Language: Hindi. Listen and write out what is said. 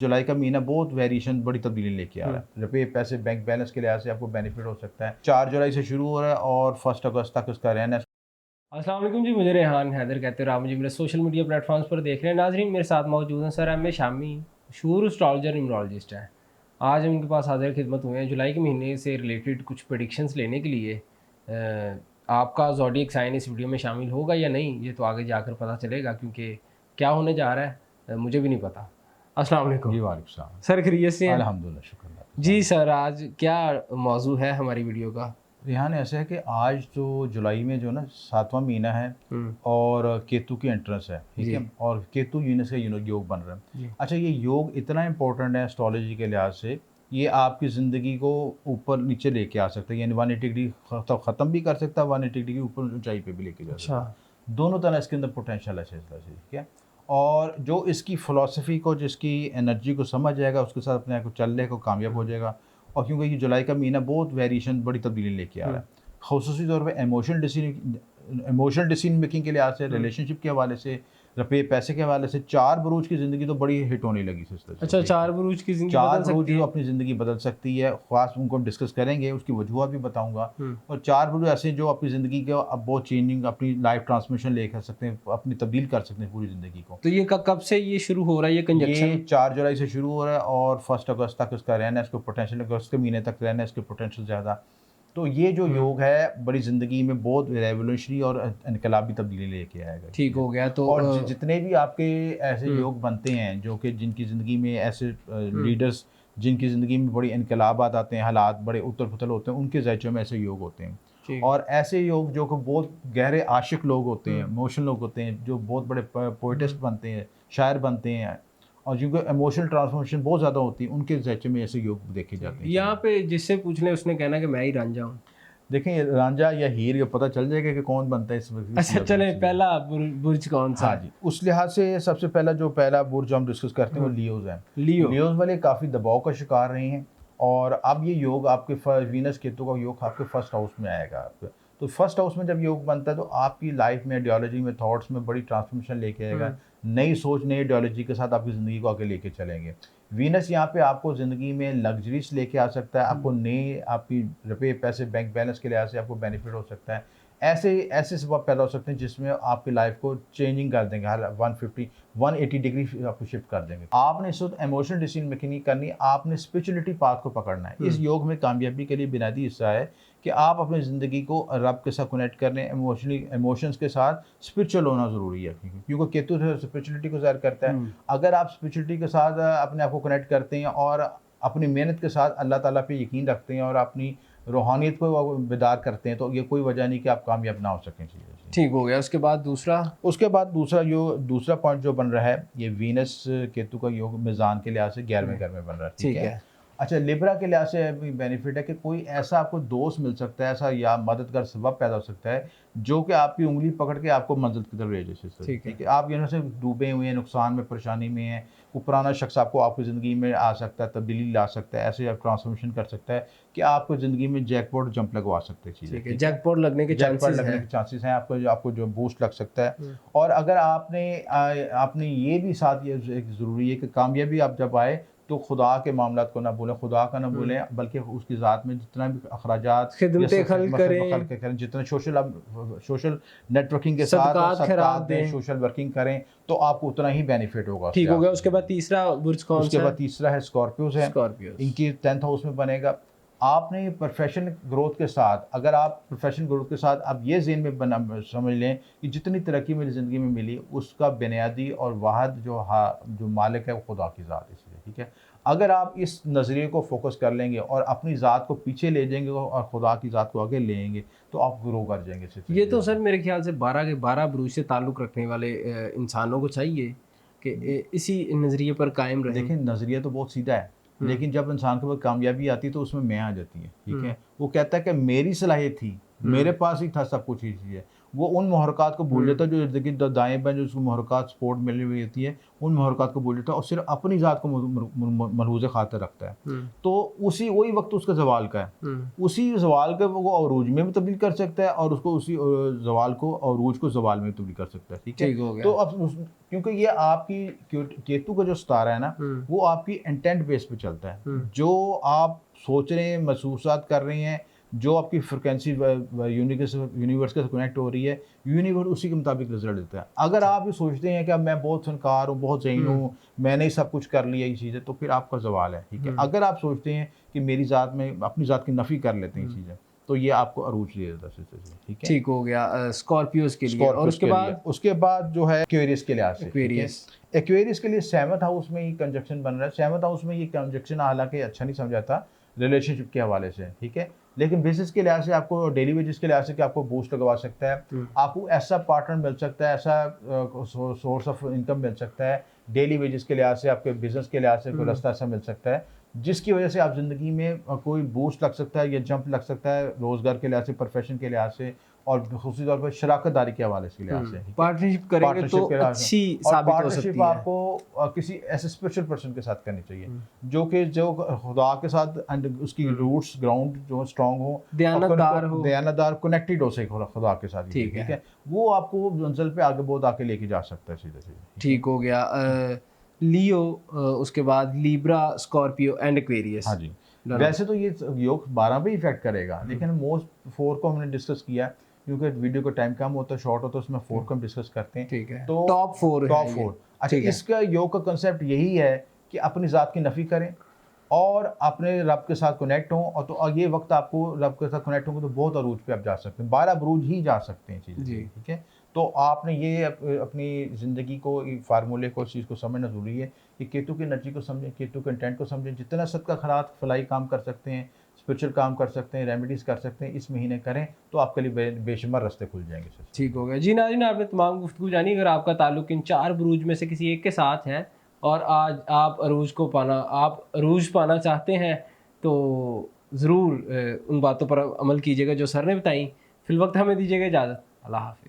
जुलाई का महीना बहुत वेरिएशन बड़ी तब्दीली लेके आ रहा है। रुपये पैसे बैंक बैलेंस के लिहाज से आपको बेनिफिट हो सकता है। 4 जुलाई से शुरू हो रहा है और 1 अगस्त तक उसका रहना है। अस्सलाम वालेकुम जी, मुझे रेहान हैदर कहते हैं और आप मुझे मेरे सोशल मीडिया प्लेटफॉर्म्स पर देख रहे हैं। नाजरीन, मेरे साथ मौजूद हैं सर एम ए शामी, मशहूर एस्ट्रोलॉजर न्यूमरोलॉजिस्ट हैं। आज हम इनके पास हाजिर खिदमत हुए हैं जुलाई के महीने से रिलेटेड कुछ प्रेडिक्शंस लेने के लिए। आपका ज़ोडिएक साइन इस वीडियो में शामिल होगा या नहीं, ये तो आगे जाकर पता चलेगा, क्योंकि क्या होने जा रहा है मुझे भी नहीं पता। अस्सलाम वालेकुम जी वालेकुम सलाम। सर, खैरियत से हैं? अल्हम्दुलिल्लाह, शुक्र अल्लाह का। जी सर, आज क्या मौजू है हमारी वीडियो का? रेहान, ऐसा है कि आज तो जुलाई में जो ना 7वां महीना है हम्म, और केतु की एंट्रेंस है, ठीक जी है। और केतु यूनिस का योग बन रहा है। जी अच्छा, ये योग इतना इंपॉर्टेंट है एस्ट्रोलॉजी के लिहाज से, ये आपकी ज़िंदगी को ऊपर नीचे लेके आ सकता है, यानी 180 डिग्री ख़त्म भी कर सकता है, 180 डिग्री ऊपर ऊंचाई पे भी लेके जा अच्छा। सकता है। दोनों तरह इसके अंदर पोटेंशियल है इस तरह से, ठीक है। और जो इसकी फ़िलासफ़ी को, जिसकी एनर्जी को समझ जाएगा, उसके साथ अपने आप को चल लेगा, कामयाब हो जाएगा। और क्योंकि ये जुलाई का महीना बहुत वेरिएशन बड़ी तब्दीली लेके आ रहा है, ख़ुसूसी तौर पे इमोशनल डिसीजन मेकिंग के लिहाज से, रिलेशनशिप के हवाले से, रुपये पैसे के हवाले से। 4 बुरूज की ज़िंदगी तो बड़ी हिट होने लगी सिस्टर से, अच्छा, ठीक है। 4 बुरूज की ज़िंदगी 4 बदल बुरूज सकती जो है? अपनी ज़िंदगी बदल सकती है, ख़ास उनको हम डिस्कस करेंगे, उसकी वजूहत भी बताऊँगा। हुँ। और 4 बुरूज ऐसे जो अपनी ज़िंदगी को अब बहुत चेंजिंग, अपनी लाइफ ट्रांसफॉर्मेशन लेकर सकते हैं, अपनी तब्दील कर सकते हैं पूरी ज़िंदगी को। तो ये कब से ये शुरू हो रहा है, ये ये कंजक्शन? 4 जुलाई से शुरू हो रहा है और 1 अगस्त तक इसका रहना है, इसको पोटेंशियल अगस्त के महीने तक रहना है, इसके पोटेंशियल ज़्यादा। तो ये जो हुँ। योग है बड़ी ज़िंदगी में बहुत रेवोल्यूशनरी और इनकलाबी तब्दीली लेके आएगा, ठीक ठीक है। हो गया तो और जितने भी आपके ऐसे हुँ, योग बनते हैं जो कि जिनकी ज़िंदगी में ऐसे हुँ, लीडर्स, जिनकी ज़िंदगी में बड़ी इनकलाबात आते हैं, हालात बड़े उथल-पुथल होते हैं, उनके ज़हचों में ऐसे योग होते हैं। ठीक। और ऐसे योग जो कि बहुत गहरे आशिक लोग होते हैं, हुँ, इमोशनल लोग होते हैं, जो बहुत बड़े पोएटिस्ट हुँ। बनते हैं, शायर बनते हैं, और जिनको इमोशनल ट्रांसफॉर्मेशन बहुत ज़्यादा होती है, उनके ज़हचों में ऐसे योग देखे जाते हैं यहाँ चीज़ें। पे जिससे पूछ लें उसने कहना कि मैं ही रांझा हूँ। देखें, रांझा या हीर ये पता चल जाएगा कि कौन बनता है इस अच्छा, लफ्ज़ चलें से। पहला बुर्ज कौन-सा हाँ है? जी, उस लिहाज से सबसे पहला जो पहला बुर्ज हम डिस्कस करते हैं वो हुँ, लियोज़ हैं। लियो। लियोज़ वाले काफ़ी दबाव का शिकार रहे हैं और अब ये योग आपके वीनस केतु का योग आपके फर्स्ट हाउस में आएगा आपके। तो फर्स्ट हाउस में जब योग बनता है तो आपकी लाइफ में, आइडियोलॉजी में, थॉट्स में बड़ी ट्रांसफॉर्मेशन लेके आएगा। हुँ, नई सोच, नई आइडियोलॉजी के साथ आपकी ज़िंदगी को आगे लेके चलेंगे। वीनस यहाँ पे आपको ज़िंदगी में लग्ज़रीज़ लेके आ सकता है, आपको हुँ, नए आपकी रुपये पैसे बैंक बैलेंस के लिहाज से आपको बेनिफिट हो सकता है। ऐसे ऐसे सबब पैदा हो सकते हैं जिसमें आपकी लाइफ को चेंजिंग कर देंगे, हर 150 180 डिग्री आपको शिफ्ट कर देंगे। आपने इस वक्त इमोशनल डिसीजन मेकिंग नहीं करनी, आपने स्पिरिचुअलिटी पाथ को पकड़ना है। इस हुँ। योग में कामयाबी के लिए बुनियादी हिस्सा है कि आप अपनी ज़िंदगी को रब के साथ कनेक्ट कर लें, इमोशंस के साथ स्पिरिचुअल होना ज़रूरी है, क्योंकि केतु स्पिरिचुअलिटी को ज़ाहिर करता है। हुँ। अगर आप स्पिरिचुअलिटी के साथ अपने आप को कनेक्ट करते हैं और अपनी मेहनत के साथ अल्लाह ताला पे यकीन रखते हैं और अपनी रूहानियत को वो बेदार करते हैं, तो ये कोई वजह नहीं कि आप कामयाब ना हो सकें चीज़ों से। ठीक हो गया, उसके बाद दूसरा? उसके बाद दूसरा पॉइंट जो बन रहा है, ये वीनस केतु का योग मीज़ान के लिहाज से 11वें हुँ, घर में बन रहा है, ठीक ठीक है। है। अच्छा, लिब्रा के लिहाज से भी बेनिफिट है कि कोई ऐसा आपको दोस्त मिल सकता है, ऐसा या मददगार सबब पैदा हो सकता है, जो कि आपकी उँगली पकड़ के आपको मंज़िल की तरफ ले जाए सिस्टर, ठीक है। ठीक है। आप यहाँ से डूबे हुए हैं, नुकसान में, परेशानी में हैं, वो पुराना शख्स आपको आपकी ज़िंदगी में आ सकता है, तब्दीली ला सकता है, ऐसे आप ट्रांसफॉर्मेशन कर सकता है कि आपको ज़िंदगी में जैकपॉट जंप लगवा सकते हैं चीज़ें, ठीक है, ठीक है। जैकपॉट लगने के जैकपॉट चांसेस लगने हैं। के चांसेस हैं, आपको जो बूस्ट लग सकता है। हुँ, और अगर आपने ये भी साथ ये एक ज़रूरी है कि कामयाबी आप जब आए तो खुदा के मामलात को ना भूलें, खुदा का ना हुँ। भूलें, बल्कि उसकी ज़ात में जितना भी अखराजात या खिदमत खल्क़ खिदमत करें, खल्क़ करें, जितना सोशल नेटवर्किंग के साथ सदक़ात खैरात सदक़ात दें, दें। सोशल वर्किंग करें, तो आपको उतना ही बेनिफिट होगा उस ठीक हो लिहाज गया, से उसके बाद चीज़ें। तीसरा बुर्ज उसके कौन-सा बाद है? तीसरा है स्कॉर्पियोज़ है, स्कॉर्पियोज़। इनकी 10th हाउस में बनेगा। आपने प्रोफेशनल ग्रोथ के साथ, अगर आप प्रोफेशनल ग्रोथ के साथ आप ये ज़हन में बना समझ लें कि जितनी तरक्की मेरी ज़िंदगी में मिली, उसका बुनियादी और वाहिद जो मालिक है वो खुदा की ज़ात है, इसलिए, ठीक है। अगर आप इस नज़रिए को फ़ोकस कर लेंगे और अपनी ज़ात को पीछे ले जाएंगे और खुदा की ज़ात को आगे लेंगे, तो आप ग्रो कर जाएंगे इसी ये तरीके तो से। सर मेरे ख़्याल से 12 के 12 बुरूज से ताल्लुक़ रखने वाले इंसानों को चाहिए कि इसी नज़रिए पर कायम रहें। देखिए, नज़रिया तो बहुत सीधा है, हुँ, लेकिन जब इंसान के पास कामयाबी आती है तो उसमें मैं आ जाती है, ठीक हुँ, है। वो कहता है कि मेरी सलाहियत थी, हुँ, मेरे पास ही था सब कुछ, ये चीज़ है। वो उन मुहर्रकात को भूल जाता है जो देखिए दाएं बाएं जो उसको मुहर्रकात सपोर्ट मिली हुई होती है, उन मुहर्रकात को भूल जाता है और सिर्फ अपनी ज़ात को मलहूज़ खातिर रखता है। तो उसी वही वक्त उसका जवाल का है, उसी जवाल का वो अरूज में भी तब्दील कर सकता है और उसको उसी जवाल को अरूज को जवाल में तब्दील कर सकता है। ठीक है, तो अब क्योंकि ये आपकी केतु का जो सितारा है ना, वो आपकी इंटेंट बेस पे चलता है। जो आप सोच रहे हैं, महसूसात कर रहे हैं, जो आपकी फ्रिक्वेंसी यूनिवर्स के साथ कनेक्ट हो रही है, यूनिवर्स उसी के मुताबिक रिजल्ट देता है। अगर आप ये सोचते हैं कि अब मैं बहुत फनकार हूँ, बहुत ज़हीन हूँ, मैंने ही सब कुछ कर लिया ये चीज़ें, तो फिर आपका जवाल है। ठीक है, अगर आप सोचते हैं कि मेरी ज़ात में अपनी ज़ात की नफ़ी कर लेते हैं चीज़ें, तो ये आपको अरूज दे देता है। ठीक है, ठीक हो गया स्कॉर्पियोज के लिए। और उसके बाद जो है एक्वेरियस के लिहाज से, एक्वेरियस के लिए 7th हाउस में ये कंजक्शन बन रहा है। 7th हाउस में ये कंजक्शन हालांकि अच्छा नहीं समझा था रिलेशनशिप के हवाले से। ठीक है, लेकिन बिजनेस के लिहाज से आपको, डेली वेजेस के लिहाज से कि आपको बूस्ट लगवा सकता है, आपको ऐसा पार्टनर मिल सकता है, ऐसा सोर्स ऑफ इनकम मिल सकता है, डेली वेजेस के लिहाज से, आपके बिजनेस के लिहाज से कोई रास्ता ऐसा मिल सकता है जिसकी वजह से आप ज़िंदगी में कोई बूस्ट लग सकता है या जंप लग सकता है, रोज़गार के लिहाज से, प्रोफेशन के लिहाज से और ख़ुशी तौर पर शराकतदारी के हवाले से लिहाज से। पार्टनरशिप करेंगे तो अच्छी साबित हो सकती है। आपको किसी ऐसे स्पेशल पर्सन के साथ करनी चाहिए जो खुदा के साथ उसकी रूट्स ग्राउंड जो स्ट्रांग हो, दयानतदार कनेक्टेड हो सके खुदा के साथ। ठीक है, वो आपको मंजिल पे आगे बहुत आके लेके जा सकता है सीधे सीधे। ठीक हो गया। लियो, उसके बाद लीब्रा, स्कॉर्पियो एंड एक्वेरियस। हाँ जी, वैसे तो ये योग 12 पे इफेक्ट करेगा, लेकिन मोस्ट 4 को हमने डिस्कस किया क्योंकि वीडियो का टाइम कम होता है, शॉर्ट होता है, उसमें 4 को हम डिस्कस करते हैं। ठीक है, तो टॉप 4। अच्छा, इसका योग का कंसेप्ट यही है कि अपनी ज़ात की नफ़ी करें और अपने रब के साथ कनेक्ट हों, और तो ये वक्त आपको रब के साथ कनेक्ट होंगे तो बहुत अरूज पे आप जा सकते हैं, 12 अरूज ही जा सकते हैं चीज़ें। ठीक है, तो आपने ये अपनी ज़िंदगी को, फार्मूले को, इस चीज़ को समझना ज़रूरी है कि केतु की एनर्जी को समझें, केतु के इंटेंट को समझें। जितना सदका खैरात फलाई काम कर सकते हैं, स्पिरिचुअल काम कर सकते हैं, रेमेडीज़ कर सकते हैं, इस महीने करें तो आपके लिए बेशुमार रास्ते खुल जाएंगे। ठीक हो गया जी। नाज़रीन, आपने तमाम गुफ्तगू जानी। अगर आपका ताल्लुक इन 4 बुरूज में से किसी एक के साथ है और आज आप अरूज पाना चाहते हैं तो ज़रूर उन बातों पर अमल कीजिएगा जो सर ने बताई। फिलवक्त हमें दीजिएगा इजाज़त। अल्लाह हाफ़िज़।